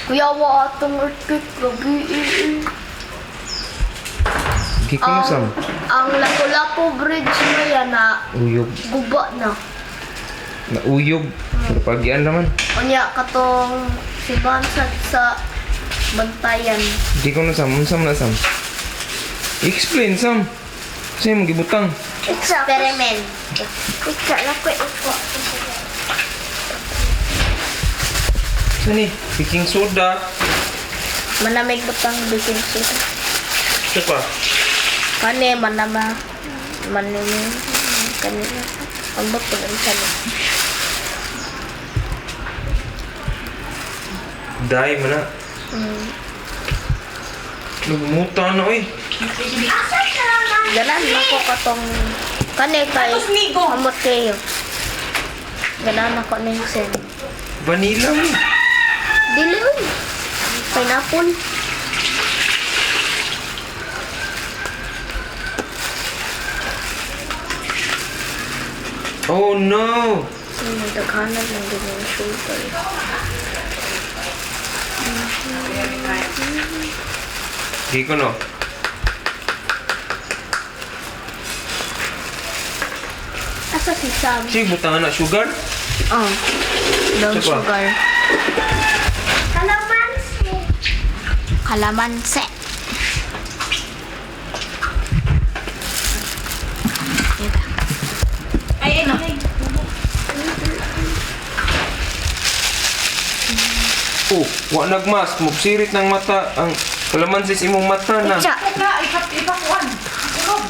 Kuya, wa atong earthquake. Gabi Gi ko na sam. Ang Lapu-Lapu Bridge na yan na Uyog. guba na. Nauyog. Pero pagian naman. Unya, katong si Bansat sa Bantayan. Di ko na sam. Unsam na sam. Explain sam. Sa'yo mong gibutang. Experiment. Ika na ko iko. Saan ni? Baking soda. Manamig butang baking soda. Ito pa. Kani, manama. Manini. Kanina. Ang bato ng sana. Dahil mo na. Nagmuta na eh. Ganan ako katong kani kay amot kayo. Ganan ako na yung sen. Vanilla mo. Dili uy. Pineapple. Oh no! Nagdaghanan ng ganyan sugar. Di ko no. Asa si Sam? Sige, butangan na sugar. Oh. Brown Ito pa. sugar. Kalamansi. Kalamansi. Oh, wa nagmas. Mugsirit ng mata. Ang kalamansi sa imong mata na. Cha. Ka, ipakuan. Ulog.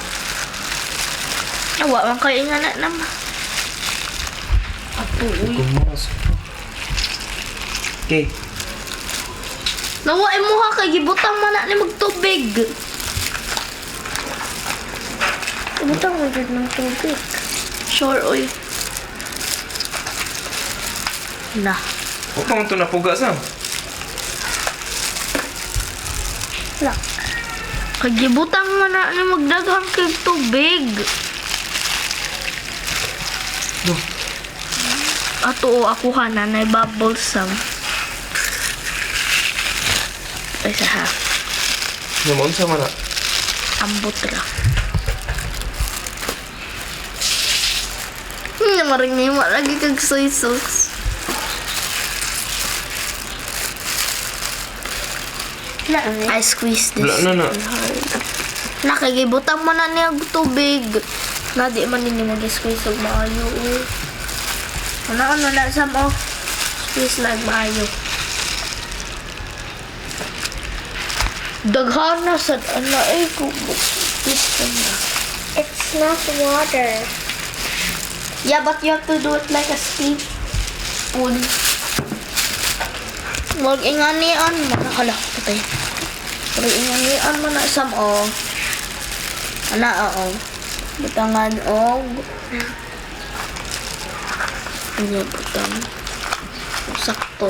Awa man kayo nga na naman. Apo, uy. Gumas. Okay. Nawa mo ha kay gibutang man na ni magtubig. Butang mo dyan ng tubig. Sure oy. Na. Huwag pa mo ito napuga sam. Look. Kay gibutang man na ni magdaghang kay tubig. No. Ato o ako na na bubble sam. Ay sa ha. Naman sa mana. Ambot ra. Namaring na yung lagi kag soy sauce. Na, I squeeze this. Wala na na. Nakagibutang man na niya tubig. Na di man nini mag-squeeze og maayo. Ano na sa mo? Squeeze na maayo. Daghan na sa ano ay kung squeeze na. it's not water. Yeah, but you have to do it like a spoon. Wag inganian man hala patay. Wag inganian man na sam o. Ana o. Butangan og ano butang. Sakto.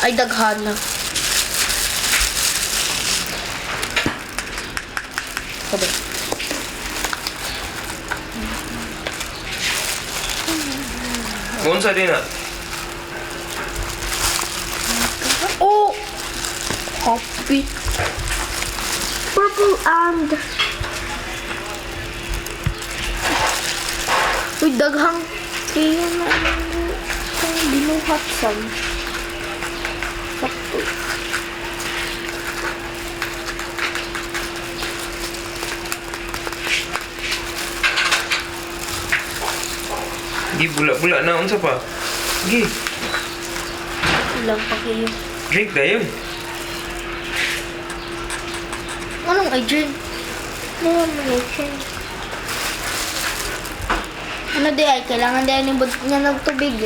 Ay daghan na. Sabi. Kung sa din na. Oh! Coffee. Purple and Uy, daghang kaya na ang binuhat sam. Sakto. Gi bula-bula na unsa pa. Gi, Ilang pa kayo. drink dayon. Anong I drink? illumination. Ano di ay? Kailangan di ay niya ng tubig.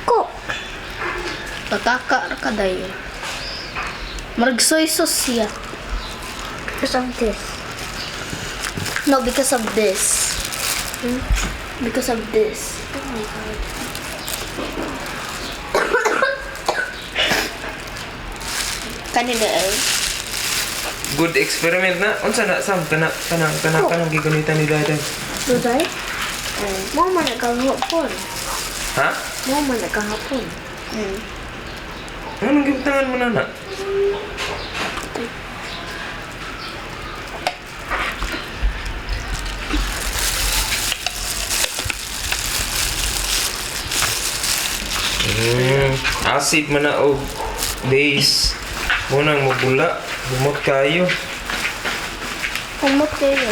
Cook. Tataka ka dayo. Marag soy sauce siya. Because of this. No, because of this. Because of this. Oh my god. Kanina ay. Good experiment na. Unsa na sam kanang gigamitan ni Daday. Do they? Mo man nagkahapon. Ha? Mo man nagkahapon. Anong gibutangan mo na? Acid man na og days. Munang mabula. Bumot kayo. Kumot kayo.